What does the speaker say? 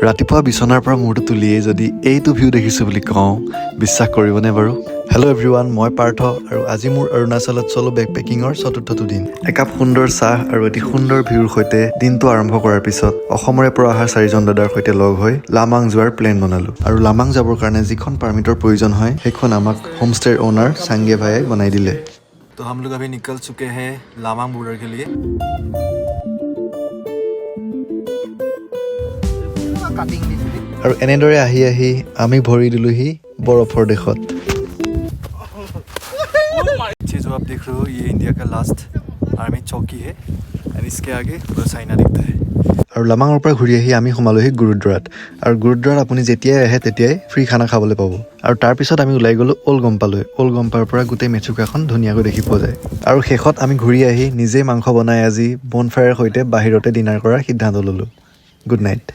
ৰাতিপুৱা বিছনাৰ পৰা মূৰটো তুলিয়েই যদি এইটো ভিউ দেখিছোঁ বুলি কওঁ, বিশ্বাস কৰিবনে বাৰু? হেল্ল' এভৰিৱান, মই পাৰ্থ আৰু আজি মোৰ অৰুণাচলত চলো বেকপেকিঙৰ চতুৰ্থটো দিন। একাপ সুন্দৰ চাহ আৰু এটি সুন্দৰ ভিউৰ সৈতে দিনটো আৰম্ভ কৰাৰ পিছত অসমৰে পৰা অহা 4জন দাদাৰ সৈতে লগ হৈ লামাং যোৱাৰ প্লেন বনালোঁ। আৰু লামাং যাবৰ কাৰণে যিখন পাৰ্মিটৰ প্ৰয়োজন হয় সেইখন আমাক হোমষ্টেৰ অ'নাৰ চাংগে ভাইয়ে বনাই দিলে। তো हम लोग अभी निकल चुके हैं लामांग बॉर्डर के लिए। আৰু এনেদৰে আহি আহি আমি ভৰি দিলোহি বৰফৰ দেশত। जो आप देख रहे हो ये इंडिया का लास्ट आर्मी चौकी है और इसके आगे पूरा चाइना दिखता है। আৰু লামাঙৰ পৰা ঘূৰি আহি আমি সোমালোহি গুৰুদ্বাৰাত। আৰু গুৰুদ্বাৰাত আপুনি যেতিয়াই আহে তেতিয়াই ফ্ৰী খানা খাবলৈ পাব। আৰু তাৰপিছত আমি ওলাই গ'লোঁ অল গম্পালৈ। অল গম্পাৰ পৰা গোটেই মেচুকাখন ধুনীয়াকৈ দেখি পোৱা যায়। আৰু শেষত আমি ঘূৰি আহি নিজেই মাংস বনাই আজি বনফায়াৰৰ সৈতে বাহিৰতে ডিনাৰ কৰাৰ সিদ্ধান্ত ল'লোঁ। Good night.